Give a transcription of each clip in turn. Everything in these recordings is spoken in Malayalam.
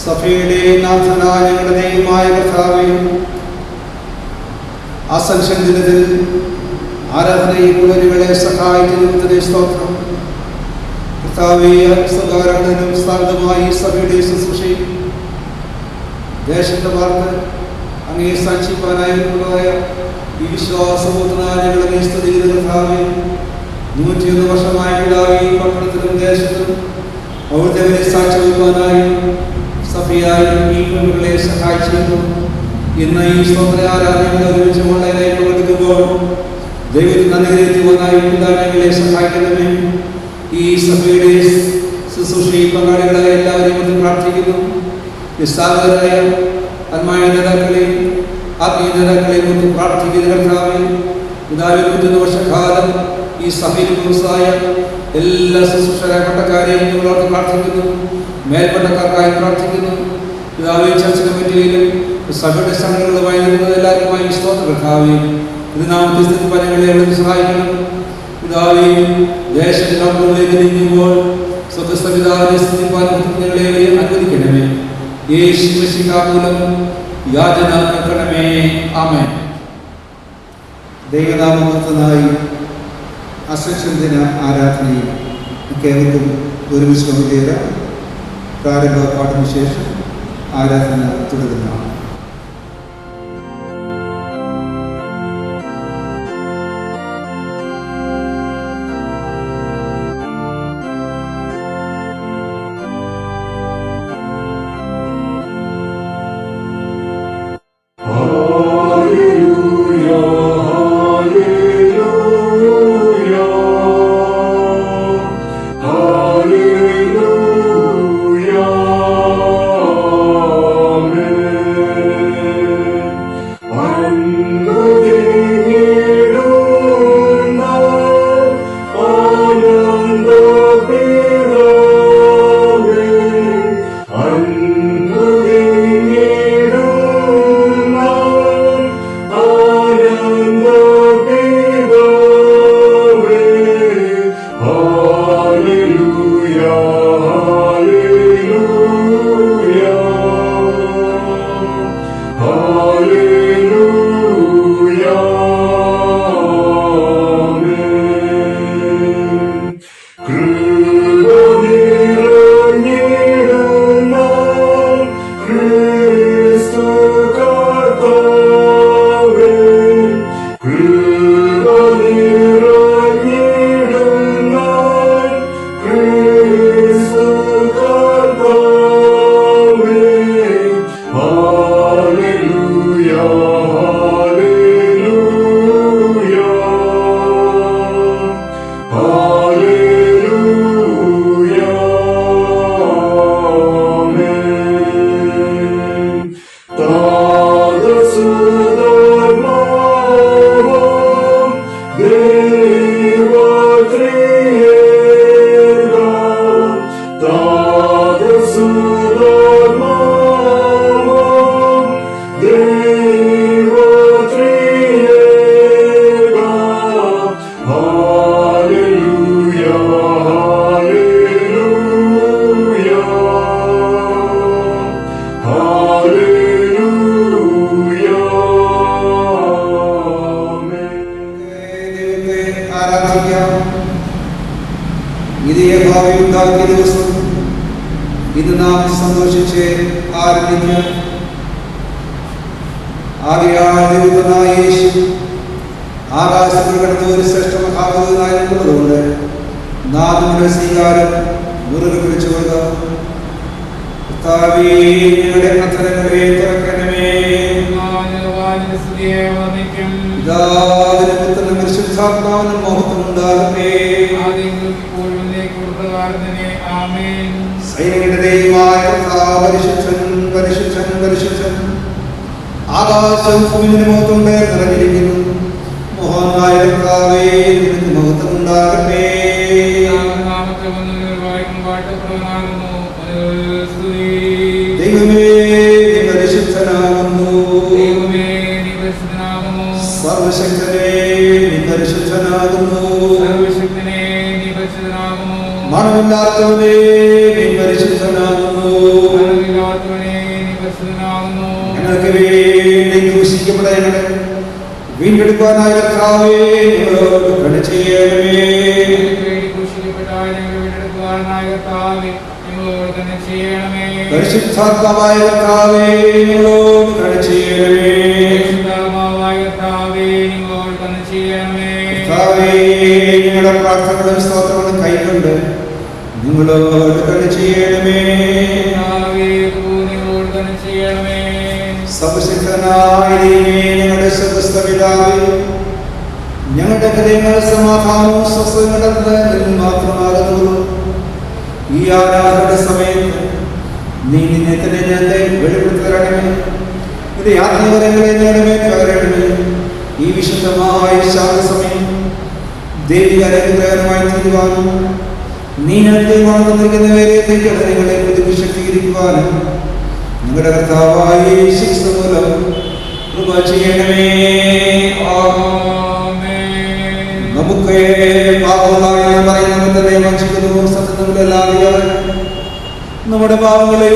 സഭയുടെ നാഥനായ ഞങ്ങളുടെ ദൈവമായ കർത്താവേ, അസൻഷൻ ദിനത്തിൽ ആരാധനയിൽ ഉള്ളവരെ സഹായിക്കുന്നതിന് സ്തോത്രം. കർത്താവേ, സ്വകാരണനും സ്ഥാപിതമായി സഭയുടെ ശുശ്രൂഷയിൽ ദേശത്തെ വാർത്ത അങ്ങേ സാക്ഷിപ്പാനായ ഈ വിശ്വാസബോധനായ ഞങ്ങളുടെ സ്തുതിക്കുന്ന കർത്താവേ, 101 വർഷമായ പിതാവേ, ഈ പട്ടണത്തിലും ദേശത്തും അവിടുത്തെ സാക്ഷിപ്പാനായും സഭയായും ഈ കുഞ്ഞുങ്ങളെ സഹായിച്ചിരുന്നു. ഇന്ന് ഈ സ്തോത്ര ആരാധനകൾ ഒരുമിച്ച് ഓൺലൈനായി പങ്കെടുക്കുമ്പോൾ ദൈവത്തിന് നന്ദിവാനായി ഞങ്ങളെ സഹായിക്കണമേ. ഈ സഭയുടെ ശുശ്രൂഷയിൽ പങ്കാളികളായ എല്ലാവരെയും ഒന്ന് പ്രാർത്ഥിക്കുന്നു. നിസ്സാരരായ ആത്മായ നേതാക്കളെയും ആത്മീയ നേതാക്കളെയും ഒന്ന് പ്രാർത്ഥിക്കുന്ന കർത്താവേ, പിതാവിൽ 100 വർഷക്കാലം ഈ സഭയിൽ വ്യവസായ എല്ലാ ശുശ്രൂഷകരായ പട്ടക്കാരെയും ഞങ്ങളോട് പ്രാർത്ഥിക്കുന്നു. മേൽപ്പട്ടക്കാർക്കായി പ്രാർത്ഥിക്കുന്നു. പിതാവേ, ചർച്ച കമ്മിറ്റിയിലും സഭയുടെ സംഘടനകളുമായി നിൽക്കുന്ന എല്ലാവരുമായി സ്തോത്ര കർത്താവേ, ഇത് നാമത്തെ സ്ഥിതിപ്പനങ്ങളെ സഹായിക്കണം. പിതാവേ, ദേശത്തിലേക്ക് നീങ്ങുമ്പോൾ സ്വതസ്ഥ പിതാവിനെ സ്ഥിതിപ്പാനും ഞങ്ങളെ അനുവദിക്കണമേ. യേശു മൂലം യാചന കേൾക്കണമേ. ആമേൻ. ദൈവനാമത്തിനായി അസൻഷൻ ദിന ആരാധനയിൽ കേരളത്തിൽ ഒരുമിച്ച് പങ്കുചേരാം. പ്രാരംഭ പാട്ടിന് ശേഷം ആരാധന തുടരുന്നതാണ്. ഇത് നാം സന്തോഷിച്ച് ആരാധിക്കാം. ആകയാൽ യേശു ആകാശത്തിൽ കിടന്ന ഒരു ശ്രേഷ്ഠ മഹാഭൂതനായുള്ളതുകൊണ്ട് നാം നമ്മുടെ സ്വീകാരം മുറുകെ പിടിച്ചു കൊടുക്കാം. ഞങ്ങളുടെ അധരങ്ങളെ തുറക്കണമേ. പിതാവിനും പുത്രനും പരിശുദ്ധാത്മാവിനും മഹത്വം ഉണ്ടാകട്ടെ. സൈന്യങ്ങളുടെ ദൈവമായ കർത്താവ് പരിശുദ്ധൻ, പരിശുദ്ധൻ, പരിശുദ്ധൻ. ആകാശവും ഭൂമിയുടെ മുഖത്തുണ്ട് നിറഞ്ഞിരിക്കുന്നു. മഹാനായ കർത്താവേ, നിനക്ക് മഹത്വം ഉണ്ടാകട്ടെ. ദൈവമേ, നീ പരിശുദ്ധനാകുന്നു. സർവശക്തനേ, നീ പരിശുദ്ധനാകുന്നു. മരണമില്ലാത്തവനേ, നീ പരിശുദ്ധനാകുന്നു. ഞങ്ങൾക്ക് വേണ്ടി ക്രൂശിക്കപ്പെടേണ്ടത് വീണ്ടെടുക്കാനായ കർത്താവേ, ഞങ്ങളോട് കരുണ ചെയ്യണമേ. പരിശുദ്ധാത്മാവായ കർത്താവേ, ഞങ്ങളോട് കരുണ ചെയ്യണമേ. കർത്താവേ, ഞങ്ങളുടെ പ്രാർത്ഥനകളും സ്തോത്രങ്ങളും കൈക്കൊണ്ട് നിങ്ങളോട് കരുണ ചെയ്യണമേ. സർവശക്തനായ ഞങ്ങളുടെ സ്വർഗ്ഗസ്ഥ പിതാവേ, ഞങ്ങളുടെ ഹൃദയങ്ങൾ സമാധാനവും സ്വസ്ഥതയും മാത്രമാകുന്നു. ഈ ആരാധന സമയത്ത് നീ നിന്നെ തന്നെ ഞങ്ങളെ വെളിപ്പെടുത്തി തരണമേ. ഇത് യാത്രാവരങ്ങളെ ഞങ്ങളുടെ പകരണമേ. ഈ വിശുദ്ധമായ ശാന്തസമയം ദൈവിക അനുഗ്രഹമായി തീരുവാനും നീ ഞങ്ങൾക്ക് തന്നിരിക്കുന്നവരെ നിങ്ങളെ പ്രതിശക്തീകരിക്കുവാനും ഞങ്ങളുടെ കർത്താവായ യേശു മൂലം കൃപ ചെയ്യണമേ. നമുക്ക് പാപങ്ങളായി പറയുന്നവർ തന്നെ വഞ്ചിക്കുന്നു. സത്യത്തിലല്ലാതെ നമ്മുടെ പാപങ്ങളെ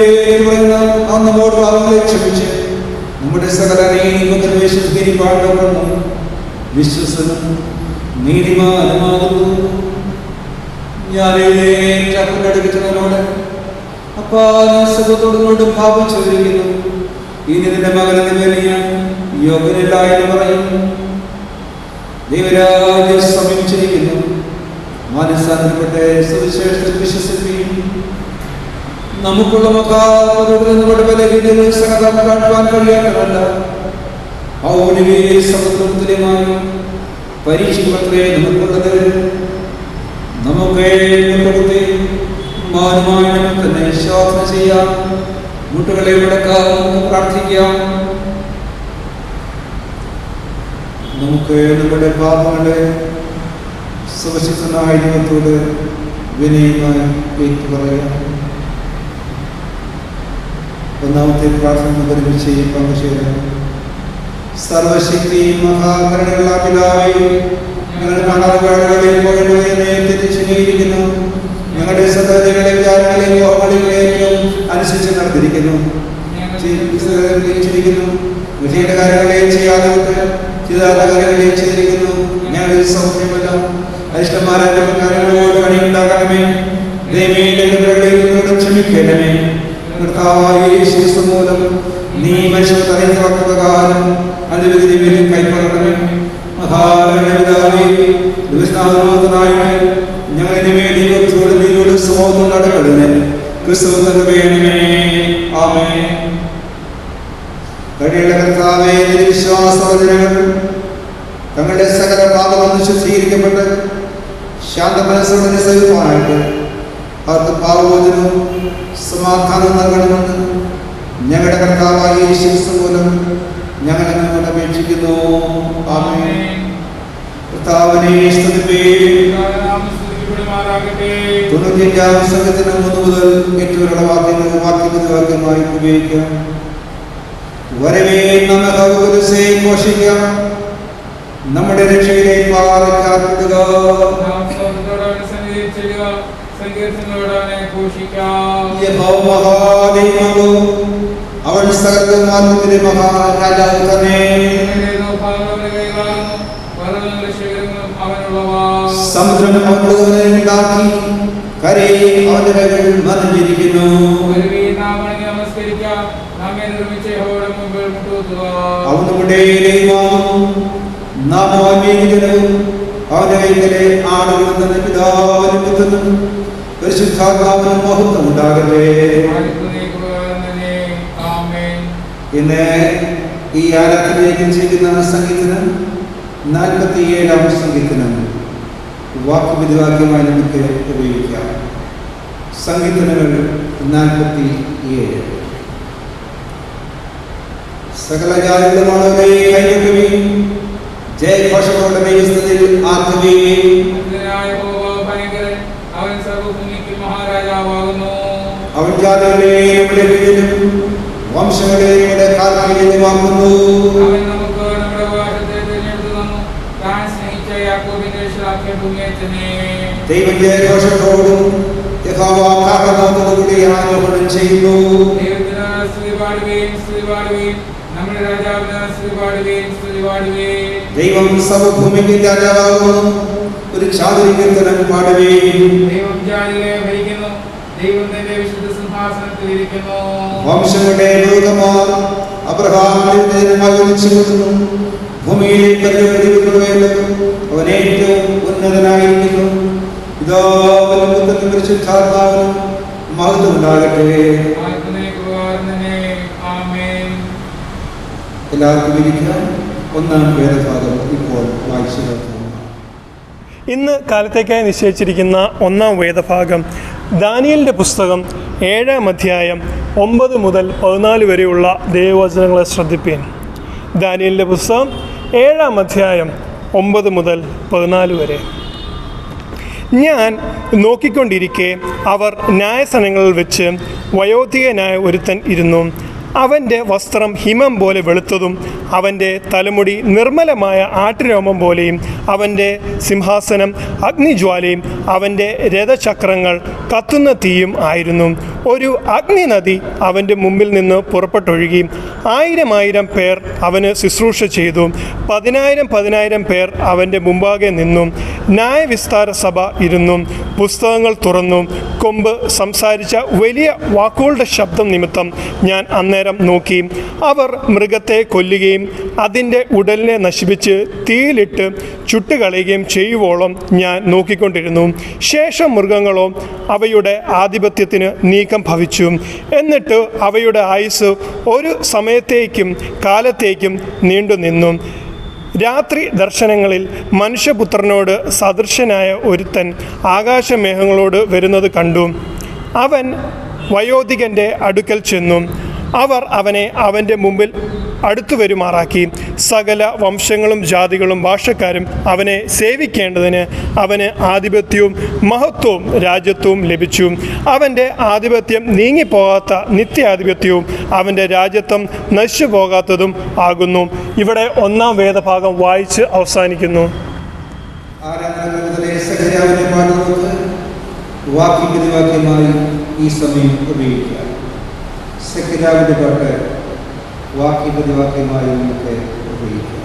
നമ്മോട് പാപങ്ങളെ ക്ഷമിച്ച് നമ്മുടെ സകല നീതിമുഖം വിശുദ്ധീകരിപ്പാടുന്നു. വിശ്വസനും നീതിമാനുമാകുന്നു. ഞാനടുക്കുന്നതിനോട് അപ്പാ, സുഖത്തോടും പാപം ചോദിക്കുന്നു. ഇനി നിന്റെ മകനെ വലിയ യോഗ്യനില്ല എന്ന് പറയുന്നു. ദൈവരാജ്യം സമീപിച്ചിരിക്കുന്നു. മനസ്സാന്തരപ്പെട്ട് സുവിശേഷത്തിൽ വിശ്വസിക്കുകയും നമുക്കുള്ള മക്കളുടെ ബലഹീനതകൾ സഹതാപം കാട്ടുവാൻ കഴിയാത്തതല്ല. സമത്വം തുല്യമായ പരീക്ഷണത്തെ നമുക്കുള്ളത്. നമുക്ക് മാനുമായി തന്നെ ശോധന ചെയ്യാം. മുട്ടുകളെ മുടക്കാം, പ്രാർത്ഥിക്കാം. നമുക്ക് നമ്മുടെ പാപങ്ങളെ സുരക്ഷിതനായ ദൈവത്തോട് വിനയമായി ഏറ്റുപറയാം. ഒന്നാമത്തെ പ്രാർത്ഥന ഒരുമിച്ച് പങ്കുചേരാം. സർവശക്തിയും മഹാകരുണയുള്ള പിതാവേ, ഞങ്ങളുടെ മണർകാടുകളിൽ തിരിച്ചിരിക്കുന്നു. ഞങ്ങളുടെ സന്തതികളെ വിചാരങ്ങളെയും മോഹങ്ങളെയും അനുസരിച്ച് നടത്തിയിരിക്കുന്നു. വിജയുടെ കാര്യങ്ങളെയും ചെയ്യാതെ ചിതാത്ത കാര്യങ്ങളെയും ചെയ്തിരിക്കുന്നു. ഞങ്ങളിൽ സൗഖ്യമല്ല. അരിഷ്ടന്മാരായ കാര്യങ്ങളോട് കണിയുണ്ടാകണമേ. ദൈവീയോട് ക്ഷമിക്കണമേ. കർത്താവായ യേശു മൂലം നീ മനുഷ്യർ തലയിറക്കുന്ന കാലം അനുവിധി കൈക്കൊള്ളണമേ. മഹാപിതാവേ, ഞങ്ങളുടെ വേണ്ടി നീരോട് സമൂഹം നടക്കണമേ. ക്രിസ്തു വേണമേ. ആമേൻ. കഴിയുള്ള കർത്താവേ, വിശ്വാസവചനങ്ങൾ തങ്ങളുടെ സകല പാപം ശുദ്ധീകരിക്കപ്പെട്ട് ശാന്ത മനസ്സോടെ സഹിക്കുവാനായിട്ട് അവർക്ക് പാവമോചനവും സമാധാനവും നൽകണമെന്ന് ഞങ്ങളുടെ കർത്താവായ യേശു മൂലം ഞങ്ങൾ അങ്ങോട്ട് അപേക്ഷിക്കുന്നു. ആമേൻ. കർത്താവിനെ സ്തുതിപ്പീൻ. 95-ാം സംഘത്തിന് 1 മുതൽ 8 വരെയുള്ള വാക്യമായി ഉപയോഗിക്കാം. വരവേ നമുക്ക് ഘോഷിക്കാം. നമ്മുടെ രക്ഷയിലെ പാറക്കാത്തിടുക. അവൻ സകലമാർഗത്തിലെ മഹാരാജാവ് തന്നെ. സമുദ്രം അവനെ ഉണ്ടാക്കി, കരയെ അവന്റെ കൈകൾ മറിഞ്ഞിരിക്കുന്നു. അവൻ നമ്മുടെ നാം ജനവും അവന്റെ കൈകളെ ആളുകൾ തന്നെ പിതാവിനും പുത്രനും പരിശുദ്ധാത്മാവിനും മഹത്വം ഉണ്ടാകട്ടെ. ഇന്ന് ഈ ആരാധനയിലേക്ക് ചെയ്യുന്ന സംഗീതനം 47-ാം സംഗീതനം വാക്യവിധിവാക്യമായി നമുക്ക് ഉപയോഗിക്കാം. സങ്കീർത്തനങ്ങൾ 47. സകല ജാതികളുമാണവരെ കൈകൊട്ടുകയും ജയഘോഷങ്ങളുടെ ദൈവസ്ഥയിൽ ആർക്കുകയും അവൻ ജാതികളെയും വംശങ്ങളെയും കാൽക്കീഴിലുമാക്കുന്നു. ദൈവം ജയഘോഷത്തോടും യഹോവയോടുകൂടി ആരോപണം ചെയ്യുന്നു. ദൈവം സർവ്വഭൂമിക്ക് രാജാവാകുന്നു. ഒരു ചാതുരി കീർത്തനം പാടുകയും വംശങ്ങളുടെ ദൂതന്മാർ അബ്രഹാമിനെ ഭൂമിയിലേക്ക് അവൻ ഏറ്റവും ഉന്നതനായിരിക്കുന്നു. പിതാവിനും പരിശുദ്ധാത്മാവിനും മഹത്വം ഉണ്ടാകട്ടെ. എല്ലാവർക്കും ഇരിക്കാം. ഒന്നാം വേദഭാഗം ഇപ്പോൾ വായിച്ചു കേൾക്കാം. ഇന്ന് കാലത്തേക്കായി നിശ്ചയിച്ചിരിക്കുന്ന ഒന്നാം വേദഭാഗം ദാനിയേലിൻ്റെ പുസ്തകം 7-ാം അധ്യായം 9 മുതൽ 14 വരെയുള്ള ദൈവവചനങ്ങളെ ശ്രദ്ധിപ്പീൻ. ദാനിയേലിൻ്റെ പുസ്തകം 7-ാം അധ്യായം 9 മുതൽ 14 വരെ. ഞാൻ നോക്കിക്കൊണ്ടിരിക്കെ അവർ ന്യായസനങ്ങളിൽ വെച്ച് വയോധികനായ ഒരുത്തൻ ഇരുന്നു. അവൻ്റെ വസ്ത്രം ഹിമം പോലെ വെളുത്തതും അവൻ്റെ തലമുടി നിർമ്മലമായ ആട്ടുരോമം പോലെയും അവൻ്റെ സിംഹാസനം അഗ്നിജ്വാലയും അവൻ്റെ രഥചക്രങ്ങൾ കത്തുന്ന തീയും ആയിരുന്നു. ഒരു അഗ്നിനദി അവൻ്റെ മുമ്പിൽ നിന്ന് പുറപ്പെട്ടൊഴുകി 1000 പേർ അവന് ശുശ്രൂഷ ചെയ്തു. 10,000 പേർ അവൻ്റെ മുമ്പാകെ നിന്നു. ന്യായവിസ്താര സഭ ഇരുന്നു. പുസ്തകങ്ങൾ തുറന്നു. കൊമ്പ് സംസാരിച്ച വലിയ വാക്കുകളുടെ ശബ്ദം നിമിത്തം ഞാൻ അന്നേരം നോക്കി. അവർ മൃഗത്തെ കൊല്ലുകയും അതിൻ്റെ ഉടലിനെ നശിപ്പിച്ച് തീയിലിട്ട് ചുട്ടുകളയുകയും ചെയ്യുവോളം ഞാൻ നോക്കിക്കൊണ്ടിരുന്നു. ശേഷം മൃഗങ്ങളോ അവയുടെ ആധിപത്യത്തിന് നീക്കം ഭവിച്ചു. എന്നിട്ട് അവയുടെ ആയുസ് ഒരു സമയത്തേക്കും കാലത്തേക്കും നീണ്ടുനിന്നു. രാത്രി ദർശനങ്ങളിൽ മനുഷ്യപുത്രനോട് സദൃശനായ ഒരുത്തൻ ആകാശമേഘങ്ങളോട് വരുന്നത് കണ്ടു. അവൻ വയോധികൻ്റെ അടുക്കൽ ചെന്നു. അവർ അവനെ അവൻ്റെ മുമ്പിൽ അടുത്തു വരുമാറാക്കി. സകല വംശങ്ങളും ജാതികളും ഭാഷക്കാരും അവനെ സേവിക്കേണ്ടതിന് അവന് ആധിപത്യവും മഹത്വവും രാജ്യത്വവും ലഭിച്ചു. അവൻ്റെ ആധിപത്യം നീങ്ങിപ്പോകാത്ത നിത്യാധിപത്യവും അവൻ്റെ രാജ്യത്വം നശിച്ചു പോകാത്തതും ആകുന്നു. ഇവിടെ ഒന്നാം വേദഭാഗം വായിച്ച് അവസാനിക്കുന്നു. വാക്യമായി ഈ സമയം ഉപയോഗിക്കുക. സെക്കൻഡാവിൻ്റെ പാട്ട് വാക്യമായി നമുക്ക് ഉപയോഗിക്കാം.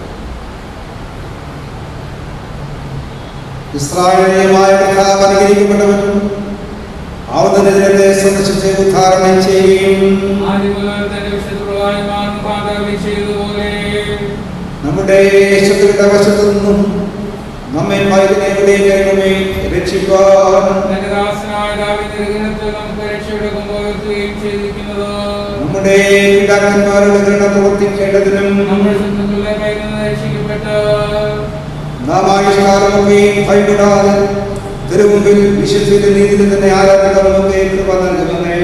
ഇസ്രായേലിയമായ കർത്താവ് അനുഗ്രഹിക്കപ്പെട്ടവനും അവനെതിരെ സന്ദർശിച്ച് ഉദ്ധാരണം ചെയ്യുകയും നമ്മുടെ ശത്രുക്കളുടെ വശത്തു നിന്നും നമ്മെ രക്ഷിക്കാൻ നമ്മുടെ പിതാക്കന്മാരുടെ കരുണ പ്രവർത്തിക്കേണ്ടതിനും നാം ആയുഷ്കാലമൊക്കെയും ഭയപ്പെടാതെ തിരുമുമ്പിൽ വിശുദ്ധിയുടെ നീതിയിൽ തന്നെ ആരാധനകളൊക്കെ കൃപ നൽകുന്നേ.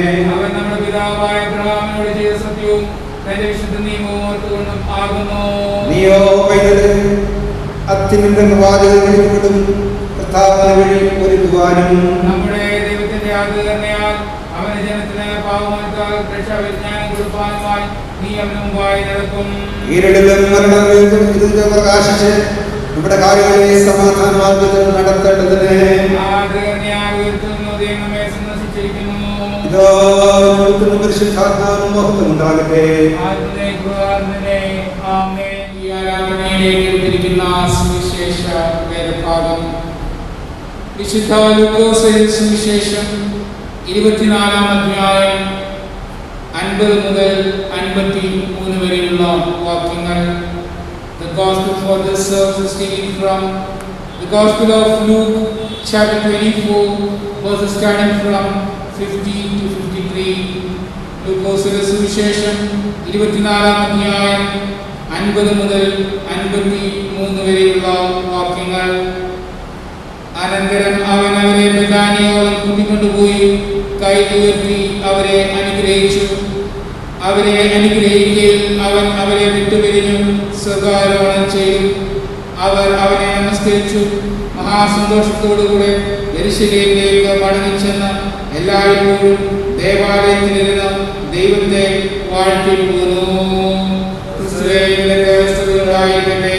നീയോ പൈതല് അത്യുന്നത പ്രവാചകനും കർത്താവിനെ വഴി ഒരുക്കുവാനും നമ്മുടെ ദൈവത്തിന്റെ ആഗ്രഹയാൽ അവന്റെ ജനത്തിന് പാവമോചന രക്ഷാവിജ്ഞാനം കൊടുക്കാനുമായി നീ അവന് മുമ്പായി നടക്കും. ഇരുളിലും മരണത്തിലും പ്രകാശിച്ച് നമ്മുടെ കാര്യങ്ങളെ സമാധാനമാർഗത്തിൽ നടത്തേണ്ടതിന് ആഗ്രഹയാൽ ഉയർത്തുന്ന ദൈവം നമ്മെ സന്ദർശിച്ചിരിക്കുന്നു. പരിശുദ്ധാത്മാവും മഹത്വം ഉണ്ടാകട്ടെ. സുവിശേഷ വേദഭാഗം വിശുദ്ധ ലൂക്കോസ് സുവിശേഷം 24-ാം അധ്യായം 50 മുതൽ 53 വരെയുള്ള വാക്യങ്ങൾ. The gospel for this service is taken from the Gospel of Luke chapter 24 verses starting from 50 to 53. ലൂക്കോസിന്റെ സുവിശേഷം 24-ാം അധ്യായം 50 മുതൽ 53 വരെയുള്ള വാക്യങ്ങൾ. അനന്തരം അവൻ അവരെ ബെഥാനിയോളം കൂട്ടിക്കൊണ്ടുപോയി കൈ ഉയർത്തി അവരെ അനുഗ്രഹിച്ചു. അവരെ അനുഗ്രഹിക്കുകയും അവൻ അവരെ വിട്ടുപിരിഞ്ഞു സ്വർഗ്ഗാരോഹണം ചെയ്തു. അവർ അവനെ നമസ്കരിച്ചു. മഹാസന്തോഷത്തോടുകൂടെ യെരൂശലേമിലേക്ക് മടങ്ങിച്ചെന്ന് എല്ലായ്പ്പോഴും ദേവാലയത്തിലിരുന്ന് ദൈവത്തെ വാഴ്ത്തിപ്പോന്നു. ക്രിസ്തുവിന്റെ സ്തുതിയുണ്ടായിരിക്കട്ടെ.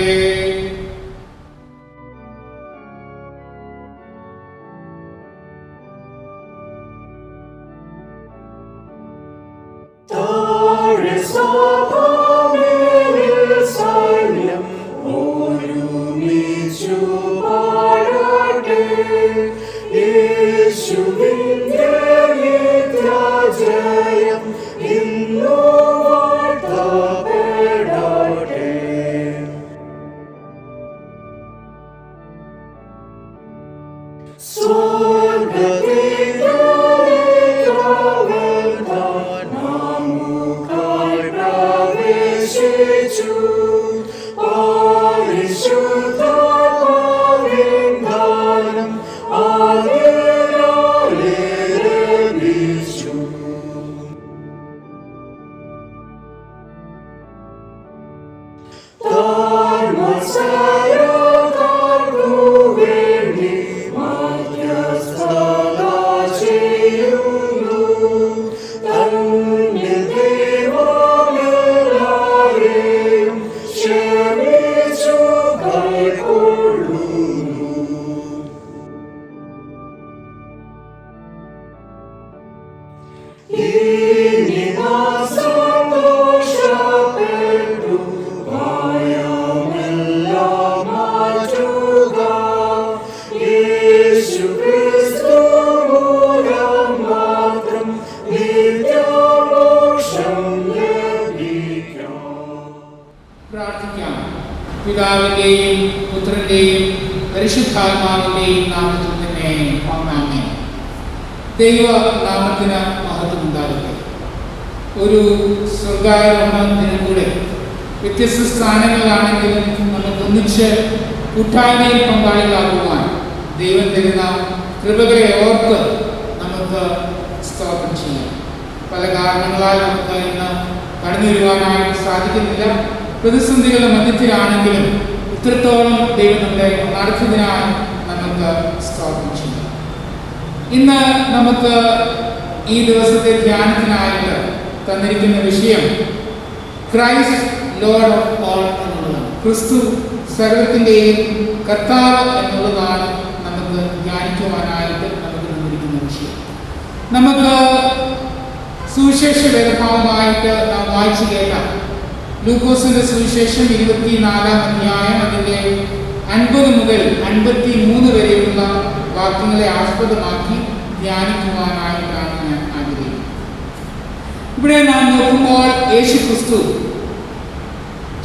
പ്രാർത്ഥിക്കാം. പിതാവിന്റെയും പുത്രന്റെയും പരിശുദ്ധാത്മാവിന്റെയും നാമത്തിൽ തന്നെ ആമേൻ. ദൈവ നാമത്തിന് മഹത്വം ഉണ്ടാകട്ടെ. ഒരു സ്വർഗ്ഗാരോഹണം ദിനം കൂടെ വ്യത്യസ്ത സ്ഥാനങ്ങളിലാണെങ്കിലും നമുക്ക് ഒന്നിച്ച് കൂട്ടായ്മയിൽ പങ്കാളികളാകുവാൻ ദൈവം തരുന്ന കൃപകളെ ഓർത്ത് നമുക്ക് സ്തോത്രം ചെയ്യാം. പല കാരണങ്ങളാൽ നമുക്ക് ഇന്ന് കടന്നു വരുവാനായിട്ട് സാധിക്കുന്നില്ല. പ്രതിസന്ധികളുടെ മധ്യത്തിലാണെങ്കിലും ഇത്രത്തോളം ദൈവം നമ്മളെ നടത്തുന്നതിനായി നമുക്ക് സ്തോത്രം ചെയ്യാം. ഇന്ന് നമുക്ക് ഈ ദിവസത്തെ ധ്യാനത്തിനായിട്ട് തന്നിരിക്കുന്ന വിഷയം ക്രൈസ്റ്റ് ലോർഡ് ഓഫ് ഓൾ എന്നുള്ളതാണ്. ക്രിസ്തു സർവത്തിൻ്റെയും കർത്താവ് എന്നുള്ളതാണ് നമുക്ക് ധ്യാനിക്കുവാനായിട്ട് നമുക്ക് തന്നിരിക്കുന്ന വിഷയം. നമുക്ക് സുവിശേഷ വേദഭാഗമായിട്ട് നാം വായിച്ചു കേൾക്കാം. ലൂക്കോസിന്റെ സുവിശേഷം 24-ാം അധ്യായം അതിൻ്റെ 50 മുതൽ 53 വരെയുള്ള വാക്യങ്ങളെ ആസ്പദമാക്കി ധ്യാനിക്കുവാനായിട്ടാണ് ഞാൻ ആഗ്രഹിക്കുന്നത്. ഇവിടെ നാം നോക്കുമ്പോൾ യേശു ക്രിസ്തു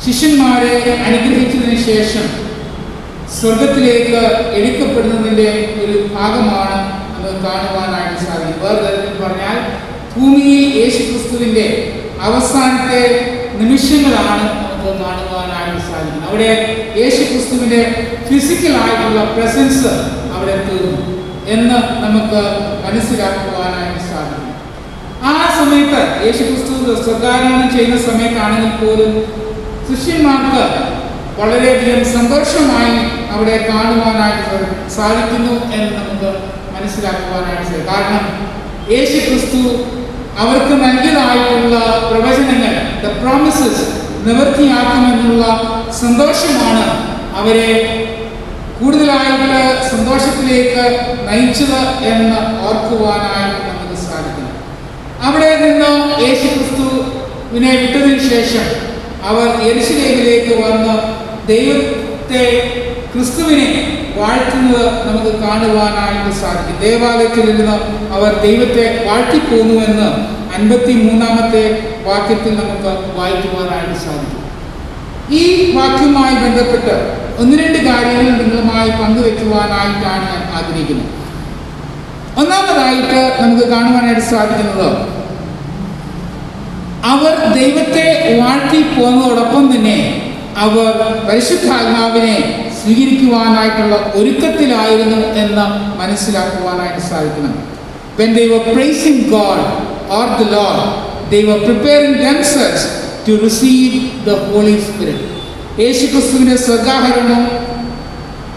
ശിഷ്യന്മാരെ അനുഗ്രഹിച്ചതിന് ശേഷം സ്വർഗത്തിലേക്ക് എടുക്കപ്പെടുന്നതിൻ്റെ ഒരു ഭാഗമാണ് നമുക്ക് കാണുവാനായിട്ട് സാധിക്കും. വേറെ തരത്തിൽ പറഞ്ഞാൽ ഭൂമിയിൽ യേശു ക്രിസ്തുവിൻ്റെ അവസാനത്തെ നിമിഷങ്ങളാണ് നമുക്ക് കാണുവാനായിട്ട് സാധിക്കുന്നത്. അവിടെ യേശു ക്രിസ്തുവിൻ്റെ ഫിസിക്കലായിട്ടുള്ള പ്രസൻസ് അവിടെ തീർന്നു എന്ന് നമുക്ക് മനസ്സിലാക്കുവാനായിട്ട് സാധിക്കും. ആ സമയത്ത് യേശു ക്രിസ്തു സ്വർഗ്ഗാരോഹണം ചെയ്യുന്ന സമയത്താണെങ്കിൽ പോലും ശിഷ്യന്മാർക്ക് വളരെയധികം സന്തോഷമായി അവിടെ കാണുവാനായിട്ട് സാധിക്കുന്നു എന്ന് നമുക്ക് മനസ്സിലാക്കുവാനായിട്ട് സാധിക്കും. കാരണം യേശു ക്രിസ്തു അവർക്ക് നൽകിയതായിട്ടുള്ള പ്രവചനങ്ങൾ, ദ പ്രോമിസസ് നിവൃത്തിയാക്കുമെന്നുള്ള സന്തോഷമാണ് അവരെ കൂടുതലായിട്ട് സന്തോഷത്തിലേക്ക് നയിച്ചത് എന്ന് ഓർക്കുവാനായിട്ട് നമുക്ക് സാധിക്കുന്നു. അവിടെ നിന്ന് യേശു ക്രിസ്തുവിനെ വിട്ടതിന് ശേഷം അവർ യെരൂശലേമിലേക്ക് വന്ന് ദൈവത്തെ, ക്രിസ്തുവിനെ വാഴ്ത്തുന്നത് നമുക്ക് കാണുവാനായിട്ട് സാധിക്കും. ദേവാലയത്തിൽ നിന്ന് അവർ ദൈവത്തെ വാഴ്ത്തിപ്പോന്നുവെന്ന് 53-ാമത്തെ വാക്യത്തിൽ നമുക്ക് വായിക്കുവാനായിട്ട് സാധിക്കും. ഈ വാക്യവുമായി ബന്ധപ്പെട്ട് 1-2 കാര്യങ്ങൾ നിങ്ങളുമായി പങ്കുവെക്കുവാനായിട്ടാണ് ഞാൻ ആഗ്രഹിക്കുന്നത്. ഒന്നാമതായിട്ട് നമുക്ക് കാണുവാനായിട്ട് സാധിക്കുന്നത്, അവർ ദൈവത്തെ വാഴ്ത്തി പോകുന്നതോടൊപ്പം തന്നെ അവർ പരിശുദ്ധാത്മാവിനെ സ്വീകരിക്കുവാനായിട്ടുള്ള ഒരുക്കത്തിലായിരുന്നു എന്ന് മനസ്സിലാക്കുവാനായിട്ട് സാധിക്കണം. when they were praising God or the Lord, they were preparing themselves to receive the Holy Spirit. യേശുക്രിസ്തുവിന്റെ സ്വർഗാരോഹണവും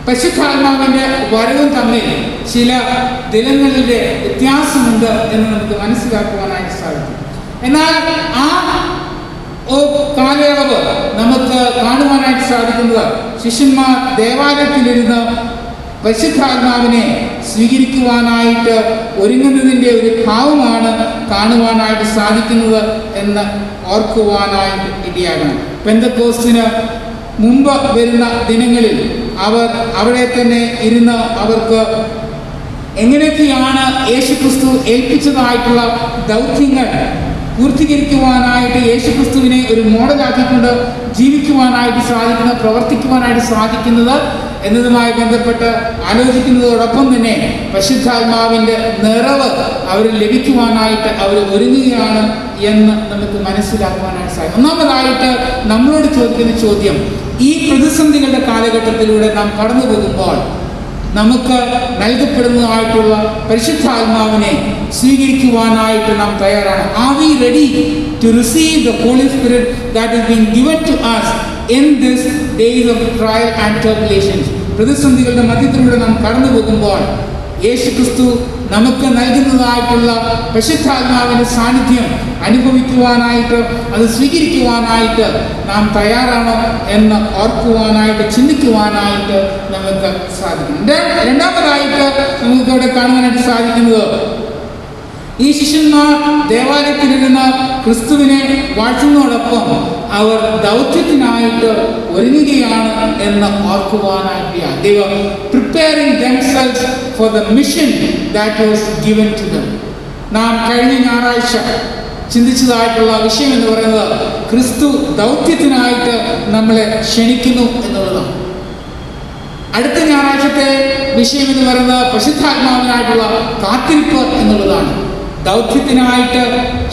പരിശുദ്ധാത്മാവിന്റെ വരവും തമ്മിൽ ചില ദിനങ്ങളുടെ വ്യത്യാസമുണ്ട് എന്ന് നമുക്ക് മനസ്സിലാക്കുവാനായിട്ട് സാധിക്കും. എന്നാൽ ആ കാലയളവ് നമുക്ക് കാണുവാനായിട്ട് സാധിക്കുന്നത് ശിഷ്യന്മാർ ദേവാലയത്തിലിരുന്ന് പരിശുദ്ധാത്മാവിനെ സ്വീകരിക്കുവാനായിട്ട് ഒരുങ്ങുന്നതിൻ്റെ ഒരു ഭാവമാണ് കാണുവാനായിട്ട് സാധിക്കുന്നത് എന്ന് ഓർക്കുവാനായിട്ട് ഇടയാകണം. പെന്തക്കോസ്തിന് മുമ്പ് വരുന്ന ദിനങ്ങളിൽ അവർ അവിടെ തന്നെ ഇരുന്ന് അവർക്ക് എങ്ങനെയൊക്കെയാണ് യേശുക്രിസ്തു ഏൽപ്പിച്ചതായിട്ടുള്ള ദൗത്യങ്ങൾ പൂർത്തീകരിക്കുവാനായിട്ട് യേശുക്രിസ്തുവിനെ ഒരു മോഡലാക്കിക്കൊണ്ട് ജീവിക്കുവാനായിട്ട് സാധിക്കുന്നത്, പ്രവർത്തിക്കുവാനായിട്ട് സാധിക്കുന്നത് എന്നതുമായി ബന്ധപ്പെട്ട് ആലോചിക്കുന്നതോടൊപ്പം തന്നെ പരിശുദ്ധാത്മാവിൻ്റെ നിറവ് അവരിൽ ലഭിക്കുവാനായിട്ട് അവർ ഒരുങ്ങുകയാണ് എന്ന് നമുക്ക് മനസ്സിലാക്കുവാനായിട്ട് സാധിക്കും. ഒന്നാമതായിട്ട് നമ്മളോട് ചോദിക്കുന്ന ചോദ്യം, ഈ പ്രതിസന്ധികളുടെ കാലഘട്ടത്തിലൂടെ നാം കടന്നു പോകുമ്പോൾ നമുക്ക് നൽകപ്പെടുന്നതായിട്ടുള്ള പരിശുദ്ധാത്മാവിനെ സ്വീകരിക്കുവാനായിട്ട് നാം തയ്യാറാണ്. Are we ready to receive the Holy Spirit that is being given to us in this days of trial and tribulations? പ്രതിസന്ധികളുടെ മധ്യത്തിലൂടെ നാം കടന്നു പോകുമ്പോൾ യേശുക്രിസ്തു നമുക്ക് നൽകുന്നതായിട്ടുള്ള പരിശുദ്ധാത്മാവിന്റെ സാന്നിധ്യം അനുഭവിക്കുവാനായിട്ട്, അത് സ്വീകരിക്കുവാനായിട്ട് നാം തയ്യാറാണോ എന്ന് ഓർക്കുവാനായിട്ട്, ചിന്തിക്കുവാനായിട്ട് നമുക്ക് സാധിക്കും. രണ്ടാമതായിട്ട് നമുക്ക് ഇവിടെ കാണുവാനായിട്ട് സാധിക്കുന്നത്, ഈ ശിഷ്യന്മാർ ദേവാലയത്തിലിരുന്ന് ക്രിസ്തുവിനെ വാഴ്ത്തുന്നതോടൊപ്പം അവർ ദൗത്യത്തിനായിട്ട് ഒരുങ്ങുകയാണ് എന്ന് ഓർക്കുവാനായിട്ട്. They were preparing themselves for the mission that was given to them. നാം കഴിഞ്ഞ ഞായറാഴ്ച ചിന്തിച്ചതായിട്ടുള്ള വിഷയം എന്ന് പറയുന്നത് ക്രിസ്തു ദൗത്യത്തിനായിട്ട് നമ്മളെ ക്ഷണിക്കുന്നു എന്നുള്ളതാണ്. അടുത്ത ഞായറാഴ്ചത്തെ വിഷയം എന്ന് പറയുന്നത് പരിശുദ്ധാത്മാവിനായിട്ടുള്ള കാത്തിരിപ്പ് എന്നുള്ളതാണ്. ദൗത്യത്തിനായിട്ട്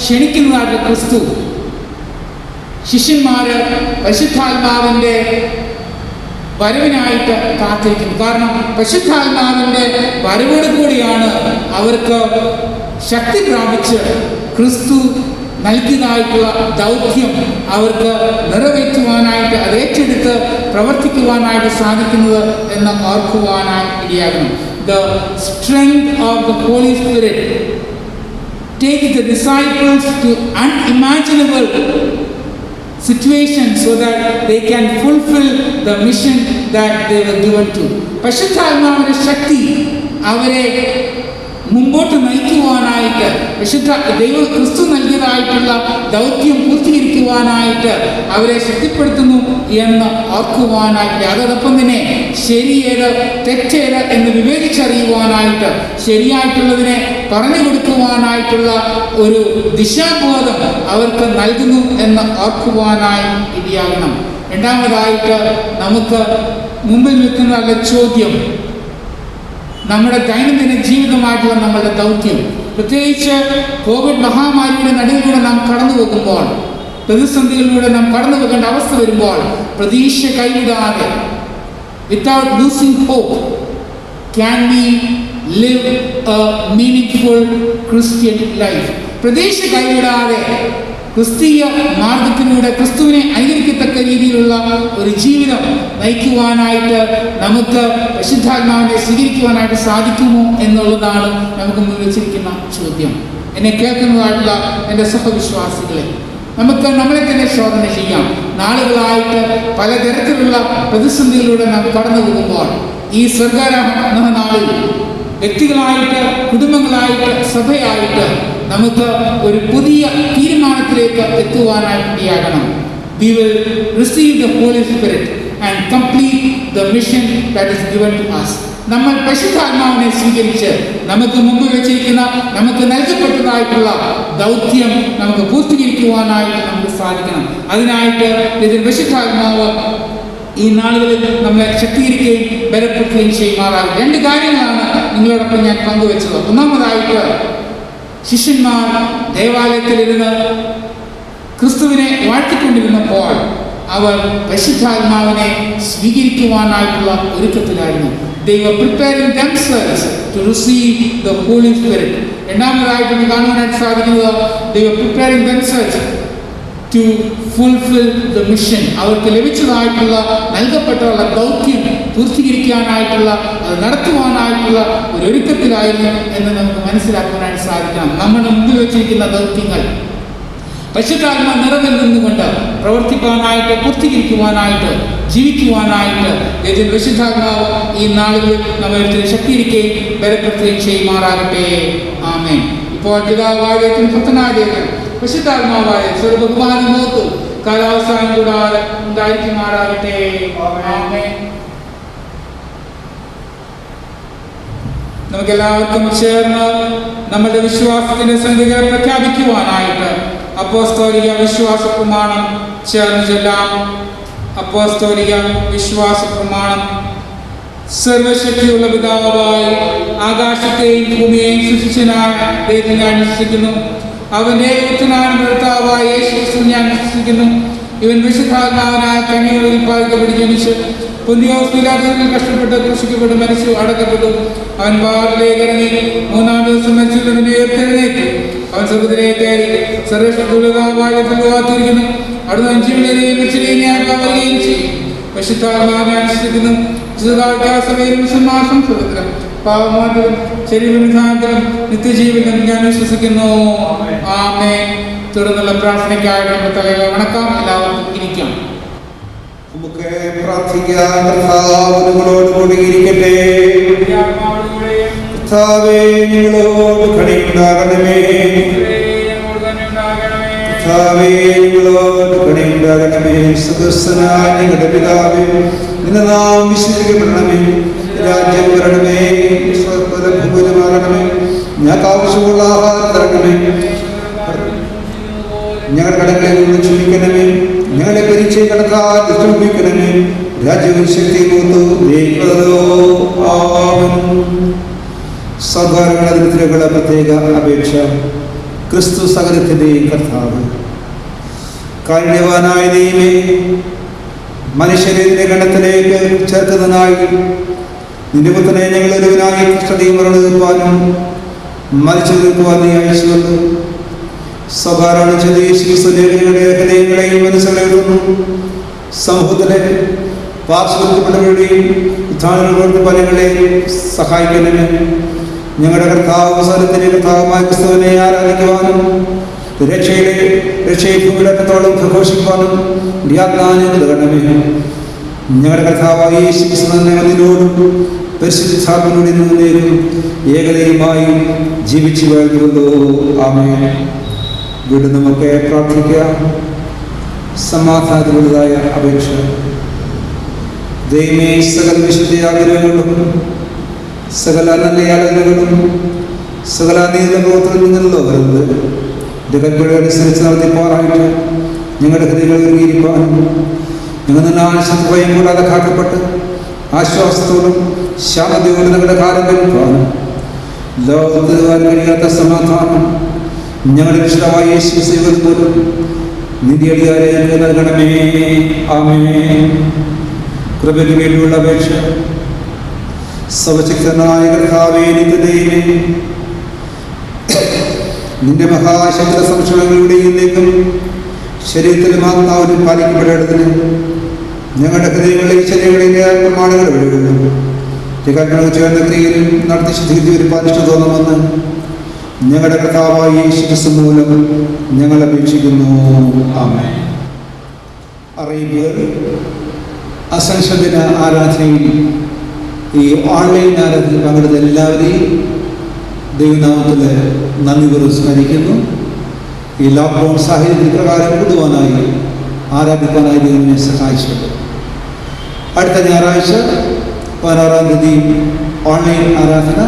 ക്ഷണിക്കുന്നതായിട്ട് ക്രിസ്തു, ശിഷ്യന്മാര് പരിശുദ്ധാത്മാവിന്റെ വരവിനായിട്ട് കാത്തിരിക്കുന്നു. കാരണം പരിശുദ്ധാത്മാവിന്റെ വരവോട് കൂടിയാണ് അവർക്ക് ശക്തി പ്രാപിച്ച് ക്രിസ്തു നൽകിയതായിട്ടുള്ള ദൗത്യം അവർക്ക് നിറവേറ്റുവാനായിട്ട്, അത് ഏറ്റെടുത്ത് പ്രവർത്തിക്കുവാനായിട്ട് സാധിക്കുന്നത് എന്ന് ഓർക്കുവാനായി ഇടയാകണം. The strength of the Holy Spirit takes the disciples to unimaginable situations so that they can fulfill the mission that they were given to. പരിശുദ്ധാത്മാവിന്റെ ശക്തി അവരെ മുമ്പോട്ട് നയിക്കുവാനായിട്ട്, ദൈവ ക്രിസ്തു നൽകിയതായിട്ടുള്ള ദൗത്യം പൂർത്തീകരിക്കുവാനായിട്ട് അവരെ ശക്തിപ്പെടുത്തുന്നു എന്ന് ഓർക്കുവാനായിട്ട്, അതോടൊപ്പം തന്നെ ശരിയേത് തെറ്റേത് എന്ന് വിവേചിച്ചറിയുവാനായിട്ട്, ശരിയായിട്ടുള്ളതിനെ പറഞ്ഞു കൊടുക്കുവാനായിട്ടുള്ള ഒരു ദിശാബോധം അവർക്ക് നൽകുന്നു എന്ന് ഓർക്കുവാനായി ഇടയാകണം. രണ്ടാമതായിട്ട് നമുക്ക് മുമ്പിൽ നിൽക്കുന്ന ചോദ്യം, നമ്മുടെ ദൈനംദിന ജീവിതമായിട്ടുള്ള നമ്മളുടെ ദൗത്യം, പ്രത്യേകിച്ച് കോവിഡ് മഹാമാരിയുടെ നടുവിലൂടെ നാം കടന്നു പോകുമ്പോൾ, പ്രതിസന്ധികളിലൂടെ നാം കടന്നു പോകേണ്ട അവസ്ഥ വരുമ്പോൾ, പ്രതീക്ഷ കൈവിടാതെ, without losing hope, can we live a meaningful Christian life? പ്രതീക്ഷ കൈവിടാതെ ക്രിസ്തീയ മാർഗത്തിലൂടെ ക്രിസ്തുവിനെ അനുകരിക്കത്തക്ക രീതിയിലുള്ള ഒരു ജീവിതം നയിക്കുവാനായിട്ട് നമുക്ക് പരിശുദ്ധാത്മാവിനെ സ്വീകരിക്കുവാനായിട്ട് സാധിക്കുമോ എന്നുള്ളതാണ് നമുക്ക് മുന്നിൽ വെച്ചിരിക്കുന്ന ചോദ്യം. എന്നെ കേൾക്കുന്നതായിട്ടുള്ള എൻ്റെ സഹവിശ്വാസികളെ, നമുക്ക് നമ്മളെ തന്നെ ശോധന ചെയ്യാം. നാളുകളായിട്ട് പലതരത്തിലുള്ള പ്രതിസന്ധികളിലൂടെ നാം കടന്നു പോകുമ്പോൾ ഈ സ്വർഗാരോഹണ നാളിൽ വ്യക്തികളായിട്ട്, കുടുംബങ്ങളായിട്ട്, സഭയായിട്ട് നമുക്ക് ഒരു പുതിയ തീരുമാനത്തിലേക്ക് എത്തുവാനായിട്ട് ഇടയാകണം. We will receive the Holy Spirit and complete the mission that is given to us. നമ്മൾ പരിശുദ്ധാത്മാവിനെ സ്വീകരിച്ച് നമുക്ക് മുമ്പ് വെച്ചിരിക്കുന്ന, നമുക്ക് നൽകപ്പെട്ടതായിട്ടുള്ള ദൗത്യം നമുക്ക് പൂർത്തീകരിക്കുവാനായിട്ട് നമുക്ക് സാധിക്കണം. അതിനായിട്ട് ഇതിൽ പരിശുദ്ധാത്മാവ് ഈ നാളുകളിൽ നമ്മളെ ശക്തീകരിക്കുകയും ബലപ്പെടുത്തുകയും ചെയ്യുമാറാകും. രണ്ട് കാര്യങ്ങളാണ് നിങ്ങളോടൊപ്പം ഞാൻ പങ്കുവെച്ചത്. ഒന്നാമതായിട്ട്, ശിഷ്യന്മാർ ദേവാലയത്തിലിരുന്ന് ക്രിസ്തുവിനെ വാഴ്ത്തിക്കൊണ്ടിരുന്നപ്പോൾ അവർ പരിശുദ്ധാത്മാവിനെ സ്വീകരിക്കുവാനായിട്ടുള്ള ഒരുക്കത്തിലായിരുന്നു. They were preparing themselves to receive the Holy Spirit. രണ്ടാമതായിട്ട് നമുക്ക് കാണുവാനായിട്ട് സാധിക്കുന്നത് they were preparing themselves to fulfill the mission. അവർക്ക് ലഭിച്ചതായിട്ടുള്ള നൽകപ്പെട്ടുള്ള ദൗത്യം പൂർത്തീകരിക്കാനായിട്ടുള്ള അത് നടത്തുവാനായിട്ടുള്ള ഒരു ഒരുക്കത്തിലായിരുന്നു എന്ന് നമുക്ക് മനസ്സിലാക്കുവാനായിട്ട് സാധിക്കണം. നമ്മുടെ മുമ്പിൽ വെച്ചിരിക്കുന്ന ദൗത്യങ്ങൾ പരിശുദ്ധാത്മ നിറവിൽ നിന്നുകൊണ്ട് പ്രവർത്തിക്കാനായിട്ട്, പൂർത്തീകരിക്കുവാനായിട്ട്, ജീവിക്കുവാനായിട്ട് പരിശുദ്ധാത്മാവ് ഈ നാളുകളിൽ നമ്മൾ ശക്തിയിരിക്കുകയും ബലപ്പെടുത്തുകയും ചെയ്യുമാറാകട്ടെ. ആമേൻ. ഇപ്പോൾ പിതാവായ പുത്രനായ പരിശുദ്ധാത്മാവായ സർവ്വബഹുമാനമോത്തും കാലാവസാനം കൂടാതെ ഉണ്ടായിരിക്കുമാറാകട്ടെ. ആമേൻ. നമുക്കെല്ലാവർക്കും ചേർന്ന് നമ്മുടെ വിശ്വാസത്തിന്റെ സംഗതികൾ പ്രഖ്യാപിക്കുവാനായിട്ട് അപ്പോസ്തോലിക വിശ്വാസ പ്രമാണം ചേർന്ന് ചൊല്ലാം. അപ്പോസ്തോലിക വിശ്വാസ പ്രമാണം. സർവശക്തിയുള്ള പിതാവായി ആകാശത്തെയും ഭൂമിയെയും സൃഷ്ടിച്ചനായ ദൈവത്തെ ഞാൻ വിശ്വസിക്കുന്നു. അവന്റെ ഏകപുത്രനായ ഭർത്താവായ യേശുക്രിസ്തു ഞാൻ വിശ്വസിക്കുന്നു. ഇവൻ വിശുദ്ധാത്മാവിനായ കന്യകയിൽ ഉൽപ്പാദിക്കപ്പെട്ട് ജനിച്ച് പൊന്തിയോസ് പീലാത്തോസിൽ കഷ്ടപ്പെട്ട് ക്രൂശിക്കപ്പെട്ടു, മരിച്ചു, അടക്കപ്പെട്ടു. അവൻ പാറിലേക്ക് ഇറങ്ങി 3-ാം ദിവസം മരിച്ചവനെ ഉയർത്തെഴുന്നേറ്റു. അവൻ സ്വർഗ്ഗത്തിലേക്ക് കയറി സർവ്വശക്തിയുള്ളതാവായിരിക്കുന്നു. അവിടുന്ന് ജീവനെയും മരിച്ചവരെയും ഞാൻ കവരുകയും ചെയ്യും. പരിശുദ്ധാത്മാവിനെ അനുസരിക്കുന്നു. പാപമോചനം ശരീരവിധാനത്തിലും നിത്യജീവനും ഞാൻ വിശ്വസിക്കുന്നു. ആമേൻ. തുടർന്നുള്ള പ്രാർത്ഥനയ്ക്കായിട്ട് നമ്മുടെ തലകളെ വണക്കാം. എല്ലാവർക്കും ഇരിക്കാം. നമുക്ക് പ്രാർത്ഥിക്കാം. കർത്താവ് നിങ്ങളോട് കൂടിയിരിക്കട്ടെ. കർത്താവേ, ഞങ്ങളോട് കരുണയുണ്ടാകണമേ. കർത്താവേ, ഞങ്ങളോട് കരുണയുണ്ടാകണമേ. സദസ്സനായ ഞങ്ങളുടെ പിതാവേ, നിന്റെ നാമം വിശുദ്ധീകരിക്കപ്പെടണമേ. രാജ്യം വരണമേ. ഭൂപരമാകണമേ. ഞങ്ങൾക്ക് ആവശ്യമുള്ള ആഹാരം തരണമേ. ഞങ്ങളുടെ കടങ്ങളെ കൊണ്ട് ക്ഷമിക്കണമേ. ഞങ്ങളെ പരീക്ഷയിൽ കടക്കാതെ ശ്രമിക്കണമേ. രാജ്യവും ശക്തിയും സൗഭാഗ്യങ്ങളുടെ പ്രത്യേക അപേക്ഷ. ക്രിസ്തു സകലത്തിൻ്റെയും കർത്താവ്, കാരുണ്യവാനായ ദൈവമേ, മനുഷ്യരെ നിന്റെ ഗണത്തിലേക്ക് ചേർക്കുന്നതിനായി നിന്റെ പുത്രനെ ഞങ്ങൾ ഒരുവനായി കഷ്ടതയും മരണം തീർപ്പാനും മരിച്ചു തീർക്കുവാൻ നീ അയച്ചുവന്നു. ഹൃദയങ്ങളെയും മനസ്സുകളെയും സമൂഹത്തിലെ പാർശ്വപ്പെട്ടവരുടെയും ഉത്ഥാനങ്ങളുടെ ഫലങ്ങളെയും സഹായിക്കണമേ. ഞങ്ങളുടെ കർത്താവ് സ്ഥലത്തിൻ്റെ കർത്താവുമായ ക്രിസ്തുവിനെ ആരാധിക്കുവാനും രക്ഷയെ ഭൂമിയിലത്തോളം പ്രഘോഷിക്കുവാനും യാത്രാനുഗണമേ. ഞങ്ങളുടെ കർത്താവായ യേശുക്രിസ്തുവിനോടും പരിശുദ്ധാത്മാവിനോട് നിന്നേക്കും ഏകതയുമായി ജീവിച്ചു വരുന്നുവല്ലോ. ആമേൻ. വീണ്ടും നമുക്ക് പ്രാർത്ഥിക്കാം. സമാധാനത്തിലുള്ളതായ അപേക്ഷ. ദൈവമേ, സകല വിശുദ്ധ ആഗ്രഹങ്ങളും സകല നല്ല ആലോചനകളും സകല നീതിപ്രവർത്തനത്തിൽ നിന്നുള്ള വരുന്നത് എൻ്റെ കൽപ്പനയനുസരിച്ച് നടത്തിപ്പോറായിട്ട് ഞങ്ങളുടെ ഹൃദയങ്ങൾ ഒരുങ്ങിയിരിക്കാനും ഞങ്ങൾ ഭയം കൂടാതെ കാക്കപ്പെട്ട് ആശ്വാസത്തോടും ശാന്തതയോടും ഞങ്ങളുടെ കാലം കഴിക്കാനും ലോകത്ത് കഴിയാത്ത സമാധാനം ഞങ്ങളുടെ ഇഷ്ടമായ യേശു സേവനം പോലും നിന്റെ അടിയാരെ നൽകണമേ. ആമേൻ. കൃപയ്ക്ക് വേണ്ടിയുള്ള അപേക്ഷ. സർവശക്തനായ കർത്താവേ, നിത്യദൈവമേ, നിന്റെ മഹാശക്തി സംരക്ഷണങ്ങളുടെയും ശരീരത്തിലും ആത്മാവിലും പാലിക്കപ്പെടേണ്ടതിന് ഞങ്ങളുടെ ഹൃദയങ്ങളിലെ ശരീരങ്ങളിലെ പ്രമാണങ്ങൾ വഴിയുള്ളൂ കൽപ്പന ചേർന്ന ക്രിയയിലും നടത്തി ശുദ്ധീകരിച്ച് വരുവാൻ ഇഷ്ടം തോന്നുമെന്ന് ഞങ്ങളുടെ കർത്താവായ യേശുക്രിസ്തു മൂലം ഞങ്ങൾ അപേക്ഷിക്കുന്നു. ആമേൻ. അറിയിപ്പുകൾ. അസൻഷൻ ദിന ആരാധനയിൽ ഈ ഓൺലൈൻ ആരാധനയിൽ പങ്കെടുത്ത എല്ലാവരെയും ദൈവനാമത്തിൽ നന്ദിപൂർവ്വം സ്മരിക്കുന്നു. ഈ ലോക്ക്ഡൗൺ സാഹചര്യത്തിൽ പ്രകാരം കൂടുവാനായി ആരാധിക്കാനായി ദൈവനെ സഹായിച്ചിട്ടുണ്ട്. അടുത്ത ഞായറാഴ്ച 16-ാം തീയതി ഓൺലൈൻ ആരാധന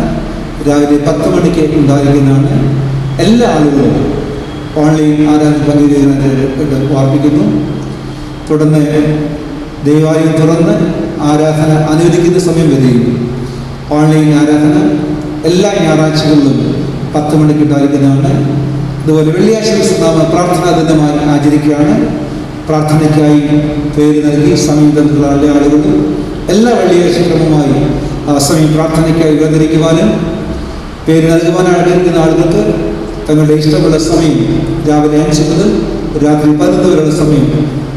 രാവിലെ 10 മണിക്ക് ഉണ്ടായിരിക്കുന്നതാണ്. എല്ലാ ആളുകളും ഓൺലൈൻ ആരാധന പങ്കെടുക്കുന്നതിനായിട്ട് ഓർപ്പിക്കുന്നു. തുടർന്ന് ദൈവാലയം തുറന്ന് ആരാധന അനുവദിക്കുന്ന സമയം വരെയും ഓൺലൈൻ ആരാധന എല്ലാ ഞായറാഴ്ചകളിലും 10 മണിക്ക് ഉണ്ടായിരിക്കുന്നതാണ്. അതുപോലെ വെള്ളിയാഴ്ച നാം പ്രാർത്ഥനാ ദിനമായി ആചരിക്കുകയാണ്. പ്രാർത്ഥനയ്ക്കായി പേര് നൽകി സമീപത്തുള്ള എല്ലാ ആളുകളും എല്ലാ വെള്ളിയാഴ്ച ക്രമമായി ആ സമയം പ്രാർത്ഥനയ്ക്കായി വേദനിക്കുവാനും പേര് നൽകുവാൻ ആഗ്രഹിക്കുന്ന ആളുകൾക്ക് തങ്ങളുടെ ഇഷ്ടമുള്ള സമയം രാവിലെ 5 മുതൽ രാത്രി 11 വരെയുള്ള സമയം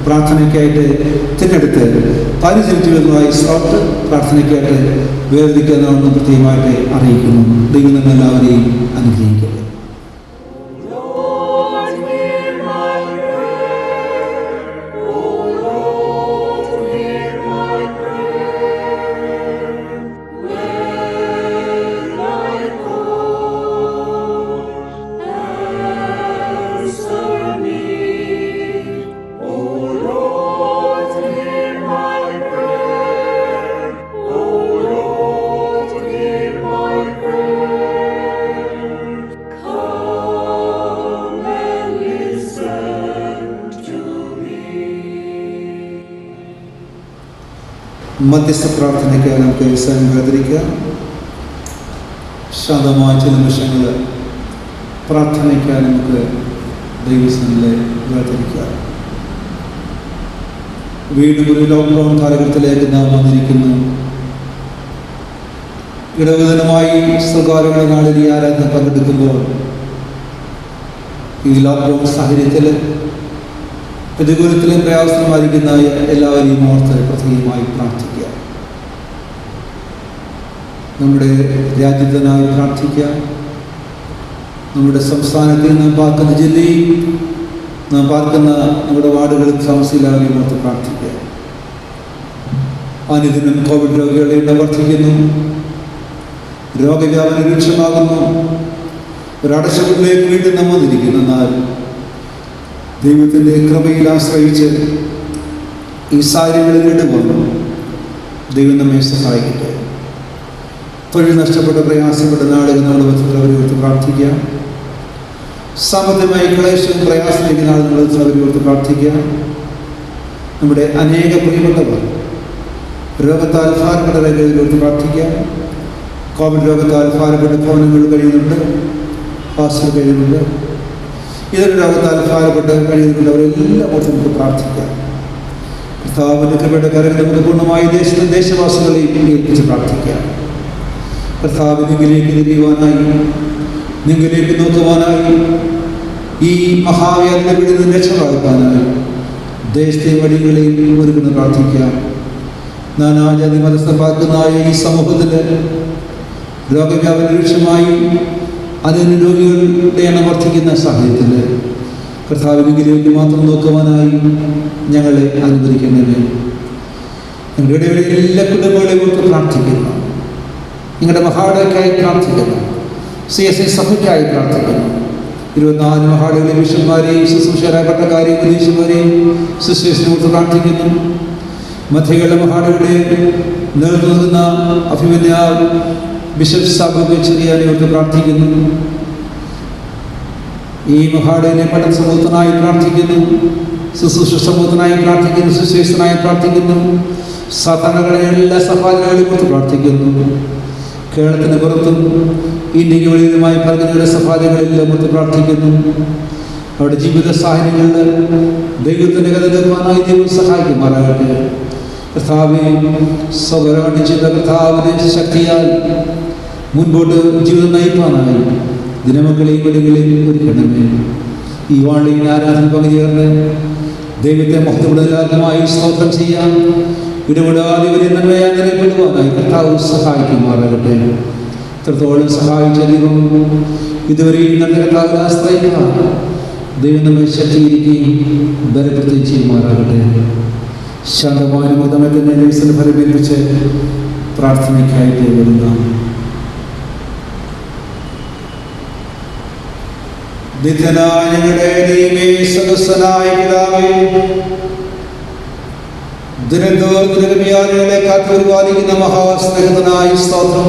പ്രാർത്ഥനയ്ക്കായിട്ട് തിരഞ്ഞെടുത്ത് 15 മിനിറ്റുകളായി സ്ലോട്ട് പ്രാർത്ഥനയ്ക്കായിട്ട് വേർതിരിക്കുന്നതെന്ന് പ്രത്യേകമായിട്ട് അറിയിക്കുന്നു. ദൈവം എല്ലാവരെയും അനുഗ്രഹിക്കട്ടെ. മധ്യസ്ഥ പ്രാർത്ഥനയ്ക്ക് നമുക്ക് സ്വയം വേർതിരിക്കാം. ശാന്തമായ ചില നിമിഷങ്ങൾ പ്രാർത്ഥനയ്ക്ക് നമുക്ക് ദൈവസന്നിധിയിൽ വേർതിരിക്കാം. വീണ്ടും ഒരു ലോക്ക്ഡൗൺ കാലഘട്ടത്തിലേക്ക് നാം വന്നിരിക്കുന്നു. ഇടവേദനമായി സ്വകാര്യങ്ങളുടെ നാളിൽ ഈ ആരാധന പങ്കെടുക്കുമ്പോൾ ഈ ലോക്ക്ഡൗൺ സാഹചര്യത്തിൽ പ്രതികൂലത്തിലും പ്രയാസമായിരിക്കുന്ന എല്ലാവരെയും ഓർത്ത് പ്രത്യേകമായി പ്രാർത്ഥിക്കുക. നമ്മുടെ രാജ്യത്തിനായി പ്രാർത്ഥിക്കുക. നമ്മുടെ സംസ്ഥാനത്തിൽ നാം പാർക്കുന്ന ജില്ലയിൽ നാം പാർക്കുന്ന നമ്മുടെ വാർഡുകളിൽ താമസിക്കുന്നവരെയും ഓർത്ത് പ്രാർത്ഥിക്കുക. അനുദിനം കോവിഡ് രോഗികളുടെ എണ്ണം വർദ്ധിക്കുന്നു. രോഗവ്യാപനം രൂക്ഷമാകുന്നു. ഒരടച്ചുകളിലേക്ക് വീണ്ടും നാം വന്നിരിക്കുന്നു. എന്നാൽ ദൈവത്തിൻ്റെ കൃപയിൽ ആശ്രയിച്ച് ഈ സാഹചര്യങ്ങളിൽ ഇടപെടുന്നു. ദൈവം നമ്മെ സഹായിക്കട്ടെ. തൊഴിൽ നഷ്ടപ്പെട്ട പ്രയാസപ്പെട്ട നാളുകൾ നമ്മുടെ ബന്ധത്തിൽ അവരെ ഓർത്ത് പ്രാർത്ഥിക്കുക. സാമ്പത്തികമായി ക്ലേശവും പ്രയാസത്തിരിക്കുന്ന ആളുകൾ ബന്ധത്തിൽ അവരെ ഓർത്ത് പ്രാർത്ഥിക്കുക. നമ്മുടെ അനേക പ്രിയപ്പെട്ടവർ രോഗത്താൽ ഭാരപ്പെട്ടവരെ ഓർത്ത് പ്രാർത്ഥിക്കുക. കോവിഡ് രോഗത്താൽ ഭാരപ്പെട്ട ഭവനങ്ങൾ കഴിയുന്നുണ്ട്, ഹോസ്റ്റൽ കഴിയുന്നുണ്ട്, ഇതൊരു രോഗത്താൽ ഭാരപ്പെട്ട് കഴിയുന്നുള്ളവരെല്ലാം ഓർത്ത് നമുക്ക് പ്രാർത്ഥിക്കാം. കർത്താവിൻ്റെ കൃപയുടെ കരങ്ങൾ നമുക്ക് പൂർണ്ണമായി ദേശവാസികളെയും ഏൽപ്പിച്ച് പ്രാർത്ഥിക്കാം. കർത്താവിനെങ്കിലേക്ക് തിരിയുവാനായി, നിങ്ങളിലേക്ക് നോക്കുവാനായി, ഈ മഹാവ്യാധിയുടെ പിടിയിൽ നിന്ന് രക്ഷപ്പെടുത്താനായി ദേശത്തെ വഴികളെയും ഒരുക്കുന്ന പ്രാർത്ഥിക്കാം. നാനാജാതി മതസ്ഥമാക്കുന്നതായ ഈ സമൂഹത്തിൽ രോഗവ്യാപന രൂക്ഷമായി അതിന് രോഗികളുടെ എണ്ണം വർദ്ധിക്കുന്ന സാഹചര്യത്തിൽ കർത്താവിനെങ്കിലേക്ക് മാത്രം നോക്കുവാനായി ഞങ്ങളെ അനുവദിക്കുന്നതിന് ഞങ്ങളുടെ എല്ലാ കുടുംബങ്ങളെയും ഓർത്ത് പ്രാർത്ഥിക്കുന്നു. നിങ്ങളുടെ മഹാടയ്ക്കായി പ്രാർത്ഥിക്കുന്നു. CSI സഭയ്ക്കായി പ്രാർത്ഥിക്കുന്നു. 24 മഹാടകളിലെ മിഷന്മാരെയും ശുശ്രൂഷകരായ പട്ടക്കാരെയും വിദേശന്മാരെയും ശുശ്രൂഷയോർത്ത് പ്രാർത്ഥിക്കുന്നു. മധ്യകളുടെ മഹാടകളുടെ നേതൃത്വം നൽകുന്ന അഭിമന്യ ബിഷപ്പ് സാബു ചെറിയാനെയോർത്ത് പ്രാർത്ഥിക്കുന്നു. ഈ മഹാടയിലെ പഠന സമൂഹത്തിനായി പ്രാർത്ഥിക്കുന്നു. ശുശ്രൂഷ സമൂഹത്തിനായി പ്രാർത്ഥിക്കുന്നു. ശുശ്രൂഷനായി പ്രാർത്ഥിക്കുന്നു. സാധാരണകളെ എല്ലാ സഭാജനങ്ങളെയും കുറിച്ച് പ്രാർത്ഥിക്കുന്നു. കേരളത്തിന് പുറത്തും ഇന്ത്യക്ക് വെളിയിലുമായി പലരുടെ സഭാജനങ്ങളെല്ലാം കുറിച്ച് പ്രാർത്ഥിക്കുന്നു. അവരുടെ ജീവിത സാഹചര്യങ്ങളിൽ ദൈവത്തിൻ്റെ കഥ നിർമ്മാണമായി ദൈവം സഹായിക്കുമാറാകട്ടെ. കർത്താവെ സ്വകരമായിട്ട് ചെയ്ത കർത്താവിൻ്റെ ശക്തിയാൽ മുൻപോട്ട് ജീവിതം നയിപ്പാനായി ദിനമക്കളെയും വെളികളെയും ഒരുക്കണമേ. ഈ വാണിയിൽ ആരാധന പങ്കുചേർന്ന് ദൈവത്തെ മഹത്വപ്പെടുത്തലാത്മായി സ്തോത്രം ചെയ്യാൻ ഇടപെടാതെ ഇവരെ നന്മയാൽ നിലപ്പെടുവാനായി കർത്താവ് സഹായിക്കുമാറാകട്ടെ. ഇത്രത്തോളം സഹായിച്ച ദൈവം ഇതുവരെയും നല്ല കർത്താവിൽ ആശ്രയിക്കുക. ദൈവം നമ്മെ ശക്തീകരിക്കുകയും ബലപ്പെടുത്തുകയും ചെയ്യുമാറാകട്ടെ. ശാന്തമായ മുതമത്തിൻ്റെ ദിവസം ഫലമേൽപ്പിച്ച് പ്രാർത്ഥനയ്ക്കായിട്ട് വരുന്ന നിത്യനായ ഞങ്ങളുടെ ദൈവമേ, സദസ്സനായ പിതാവേ, ദിനംതോറും ഞങ്ങളെ കാത്തുപരിപാലിക്കുന്ന മഹാസ്നേഹിതനായ സ്തോത്രം.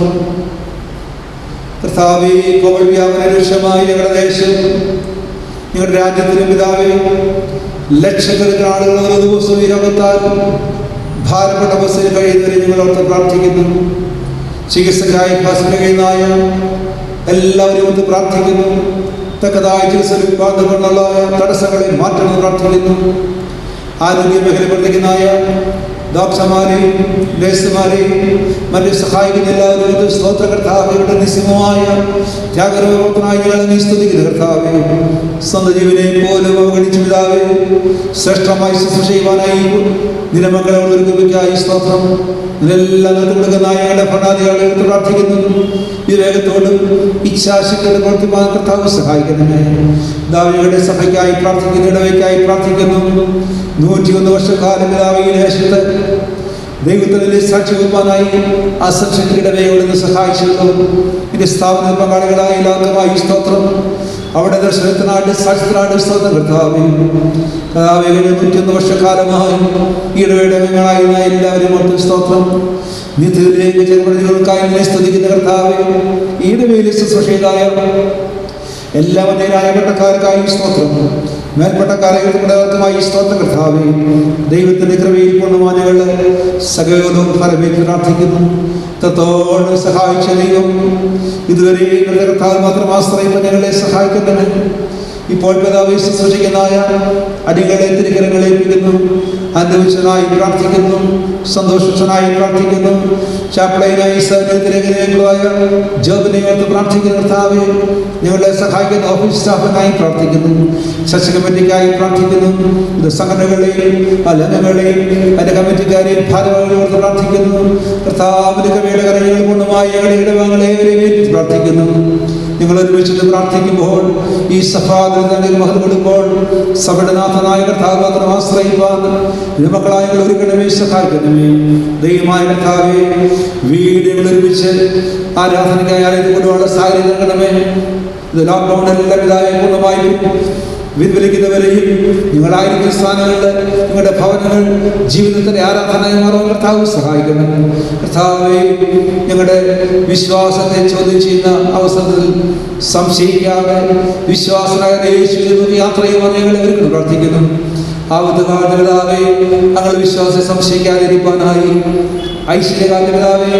കർത്താവേ, കോവിഡ് വ്യാപന രൂക്ഷമായി ഞങ്ങളുടെ ദേശം, ഞങ്ങളുടെ രാജ്യത്തിലും പിതാവേ, ലക്ഷക്കണക്കിന് ആളുകൾ ഓരോ ദിവസവും ഈ രോഗത്താൽ ഭാരപ്പെട്ട അവസ്ഥയിൽ കഴിയുന്നവരെ ഞങ്ങളോർത്ത് പ്രാർത്ഥിക്കുന്നു. ചികിത്സക്കായി കഴിയുന്നതായ എല്ലാവരും ഓർത്ത് പ്രാർത്ഥിക്കുന്നു. തക്കതായ ചികിത്സ കൊണ്ടുള്ള തടസ്സങ്ങളെ മാറ്റണമെന്ന് പ്രാർത്ഥിക്കുന്നു. ആരോഗ്യ മേഖല പ്രവർത്തിക്കുന്നതായ ഡോക്ടർമാരെയും നഴ്സുമാരെയും മറ്റ് സഹായിക്കുന്ന എല്ലാവരും സ്തോത്ര കർത്താവേ, ഇവിടെ നിസ്സമമായ ത്യാഗരൂപത്തിനായി ഞങ്ങളെ നീ സ്തുതിക്കുന്ന കർത്താവേ, സ്വന്തം ജീവനെ പോലും അവഗണിച്ചു പിതാവേ ശ്രേഷ്ഠമായി ശുശ്രൂഷ ചെയ്യുവാനായി നിന്റെ മക്കളെ ഒരുക്കുകയായി സ്തോത്രം. ഇതിലെല്ലാം കൊടുക്കുന്ന ഞങ്ങളുടെ ഭരണാധികാരികളെ പ്രാർത്ഥിക്കുന്നു. വിവേകത്തോടും ഇച്ഛാശക്തിയുടെ പ്രവർത്തിപ്പാൻ കർത്താവ് സഹായിക്കണമേ. ദാവിയുടെ സഭയ്ക്കായി പ്രാർത്ഥിക്കുന്നു, ഇടവയ്ക്കായി പ്രാർത്ഥിക്കുന്നു. 101 വർഷക്കാലം പിതാവേ ഈ ദേശത്ത് ദൈവത്തിൻ്റെ സാക്ഷി വെപ്പാനായി അസംശക്തി ഇടവയോട് സഹായിച്ചല്ലോ. ഇതിന്റെ സ്ഥാപന പങ്കാളികളായ എല്ലാവർക്കുമായി സ്തോത്രം. അവിടെ ദർശനത്തിനായിട്ട് സാക്ഷ്യത്തിനായിട്ട് സ്തോത്രം കർത്താവേ. കർത്താവേ, 101 വർഷക്കാലമായി ഈ ഇടവയുടെ അംഗങ്ങളായി എല്ലാവരും ഓർത്ത് സ്തോത്രം. നിത്യത്തിലേക്ക് ജനപ്രതിനിധികൾക്കായി സ്തുതിക്കുന്ന കർത്താവേ, ഈ ഇടവയിൽ ശുശ്രൂഷയിലായ എല്ലാ വന്യരായപ്പെട്ടക്കാർക്കായി സ്തോത്രം. മേൽപ്പെട്ടക്കാരെയുമായി സ്തോത്രം കർത്താവേ. ദൈവത്തിന്റെ കൃപയിൽ പൂർണ്ണമാനകളെ സകലവും ഫലമേറ്റ് പ്രാർത്ഥിക്കുന്നു. തത്തോളം സഹായിച്ച ദൈവം ഇതുവരെ കർത്താവ് മാത്രം ആശ്രയിപ്പോൾ ഞങ്ങളെ സഹായിക്കുന്നവൻ. ഇപ്പോൾ പിതാവ് ശുശ്രൂഷിക്കുന്നതായ അടികളെ തിരികരങ്ങളെ ഏൽപ്പിക്കുന്നു. അനുഭവിച്ചനായി പ്രാർത്ഥിക്കുന്നു, സന്തോഷിച്ചനായി പ്രാർത്ഥിക്കുന്നു. ചാപ്പളയിനായി സഹോദരങ്ങളായ ജോബിനെ ഓർത്ത് പ്രാർത്ഥിക്കുന്ന കർത്താവേ, ഞങ്ങളെ സഹായിക്കുന്ന ഓഫീസ് സ്റ്റാഫിനായി പ്രാർത്ഥിക്കുന്നു. ചർച്ച കമ്മിറ്റിക്കായി പ്രാർത്ഥിക്കുന്നു. ഇത് സംഘടനകളെയും അംഗങ്ങളെയും അതിന്റെ കമ്മിറ്റിക്കാരെയും ഭാരവാഹികളെ ഓർത്ത് പ്രാർത്ഥിക്കുന്നു. കർത്താവിന്റെ കവിയുടെ കരങ്ങൾ പൂർണ്ണമായി ഞങ്ങളുടെ ഇടവങ്ങളെ പ്രാർത്ഥിക്കുന്നു. നിങ്ങൾ ഒരുമിച്ചിട്ട് പ്രാർത്ഥിക്കുമ്പോൾ ഈ സഭാഗ്രന്ഥങ്ങളിൽ മഹത്വം കൊടുക്കുമ്പോൾ സഭയുടെ നാഥനായ കർത്താവ് മാത്രം ആശ്രയിപ്പാൻ മക്കളായ ഒരുക്കണമേ, സഹായിക്കണമേ. ദൈവമായ കർത്താവേ, വീടുകൾ ഒരുമിച്ച് ആരാധനയ്ക്കായി ആലയത്തിൽ കൊണ്ടുപോകാനുള്ള സാഹചര്യം നൽകണമേ. ഇത് ലോക്ക്ഡൗണിലെല്ലാം പിതാവെ പൂർണ്ണമായി വിദ്വലിക്കുന്നവരെയും നിങ്ങളായിരിക്കുന്ന സ്ഥാനങ്ങളിൽ നിങ്ങളുടെ ഭവനങ്ങൾ ജീവിതത്തിന്റെ ആരാധനയായി മാറാൻ കർത്താവ് സഹായിക്കണം. കർത്താവേ, ഞങ്ങളുടെ വിശ്വാസത്തെ ചോദ്യം ചെയ്യുന്ന അവസരത്തിൽ സംശയിക്കാതെ വിശ്വാസനായ യേശുവിനെ യാത്ര ചെയ്യുവാൻ ഞങ്ങളെ ഒരുക്കി പ്രാർത്ഥിക്കുന്നു. ആവത്തുകാലത്തെ പിതാവേ, ഞങ്ങൾ വിശ്വാസം സംശയിക്കാതിരിക്കാനായി ഐശ്വര്യകാലത്തെ പിതാവേ,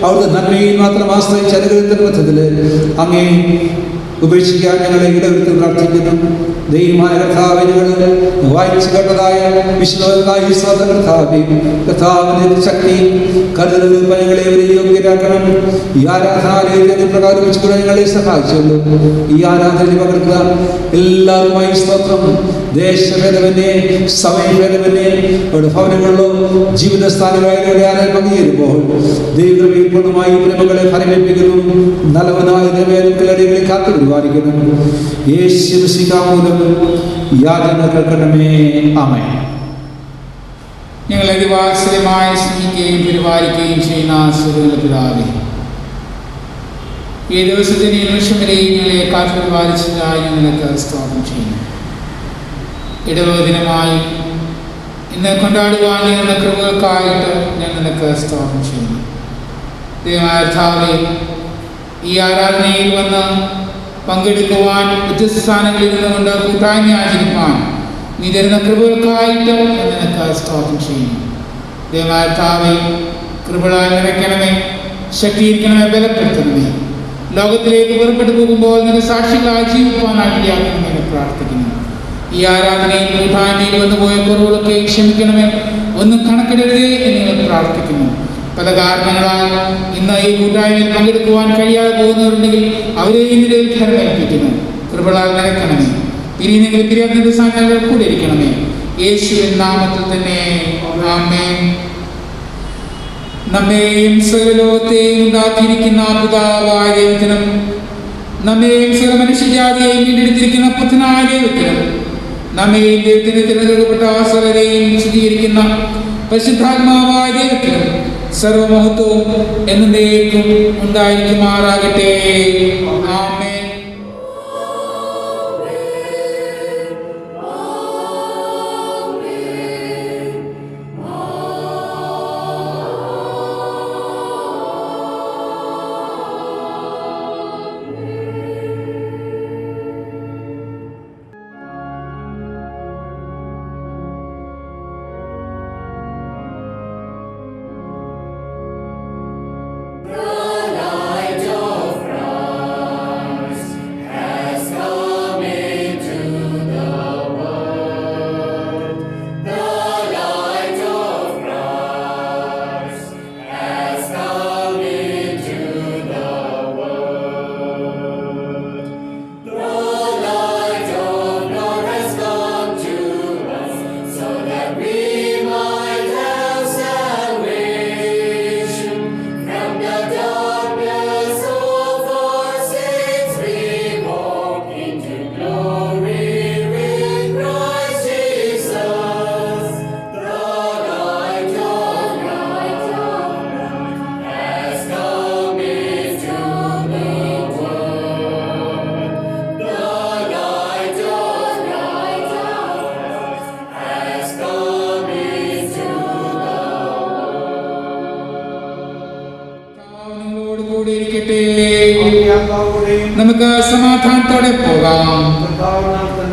അവിടുത്തെ നന്മയിൽ മാത്രം ആശ്രയിച്ച അനുഗ്രഹത്തിന്റെ പദ്ധതിയിൽ അങ്ങേ ഉപേക്ഷിക്കാൻ ഞങ്ങളെ ഇടവരുത്തി പ്രാർത്ഥിക്കുന്നു. ദൈവമായ കർത്താവേ, ഞങ്ങൾ വായിച്ചു കേട്ടതായ വിശുദ്ധമായ കർത്താവിന്റെ ശക്തി കരുതൽ ഞങ്ങളെ യോഗ്യരാക്കണം. ഈ ആരാധനാലയത്തിൽ പ്രകാരം വെച്ചുകൂടെ ഞങ്ങളെ സഹായിച്ചുള്ളൂ. ഈ ആരാധനയിൽ പകർത്തുക എല്ലാവരുമായി സ്തോത്രം. ദേശഭേദമന്യേ സമയഭേദമന്യേ അവരുടെ ഭവനങ്ങളിലോ ജീവിത സ്ഥാനങ്ങളിലൂടെ ആരാൻ പങ്കുചേരുമ്പോൾ ദൈവകൃപയിൽ പൂർണ്ണമായി പ്രേമകളെ ഫലമേൽപ്പിക്കുന്നു. നല്ലവനായ ദേവേലടികളെ കാത്തു പരിപാലിക്കുന്നു. യേശുമിശിഹാ മൂലം യാതന കേൾക്കണമേ. ആമേൻ. ഞങ്ങളെ അതിവാത്സല്യമായി സ്നേഹിക്കുകയും പരിപാലിക്കുകയും ചെയ്യുന്ന സുഹൃത്തുക്കളുടെ പിതാവേ, ഈ ദിവസത്തിന് നിമിഷം വരെയും ഞങ്ങളെ കാത്തു പരിപാലിച്ചതായി ഞങ്ങൾക്ക് സ്തോത്രം ചെയ്യുന്നു. ഇടവക ദിനമായി ഇന്ന് കൊണ്ടാടുവാൻ ഞങ്ങളുടെ കൃപകൾക്കായിട്ട് ഞങ്ങൾക്ക് സ്തോത്രം ചെയ്യുന്നു. ദൈവമായ കർത്താവേ, ഈ ആരാധനയിൽ വന്ന് പങ്കെടുക്കുവാൻ വ്യത്യസ്ത സ്ഥാനങ്ങളിൽ നിന്നുകൊണ്ട് കൂട്ടായ്മ ആചരിപ്പാൻ നീ തരുന്ന കൃപകൾക്കായിട്ട് നിനക്ക് സ്തോത്രം ചെയ്യുന്നു. ദൈവമായ കർത്താവേ, കൃപകളാൽ നിറയ്ക്കണമേ, ശക്തീകരിക്കണമേ, ബലപ്പെടുത്തണമേ. ലോകത്തിലേക്ക് പുറപ്പെട്ടു പോകുമ്പോൾ നിന്റെ സാക്ഷികളായി ജീവിക്കുവാനായിട്ട് പ്രാർത്ഥിക്കുന്നു. ഈ ആരാധനയിൽ കൂട്ടായ്മയിൽ വന്നുപോയ കുറവുകളൊക്കെ ക്ഷമിക്കണമേ, ഒന്നും കണക്കിടരുതേ എന്ന് പ്രാർത്ഥിക്കുന്നു. പല കാരണങ്ങളാൽ ഇന്ന് ഈ കൂട്ടായ്മയിൽ പങ്കെടുക്കുവാൻ കഴിയാതെ പോകുന്നവരുണ്ടെങ്കിൽ അവരെ ഇതിൽ ഫലമേൽപ്പിക്കുന്നു. കൃപകളാൽ നിറയ്ക്കണമേ. പിരിയുന്നെങ്കിൽ പിരിയാത്ത സ്ഥാനങ്ങൾ കൂടെ ഇരിക്കണമേ. യേശുവിൻ നാമത്തിൽ തന്നെ ആമേൻ. നമ്മെയും സകലലോകത്തെയും ഉണ്ടാക്കിയിരിക്കുന്ന പിതാവായ ദൈവത്തിനും നമ്മെയും സകല മനുഷ്യജാതിയെയും വീണ്ടെടുത്തിരിക്കുന്ന പുത്രനായ ദൈവത്തിനും നമ്മെയും ദൈവത്തിന് തിരഞ്ഞെടുക്കപ്പെട്ട സകലരെയും വിശദീകരിക്കുന്ന പരിശുദ്ധാത്മാവായ ദൈവത്തിനും സർവമഹത്വവും എന്നേക്കും ഉണ്ടായിരിക്കുമാറാകട്ടെ. ആമേൻ. നമുക്ക് സമാധാനത്തോടെ പോകാം.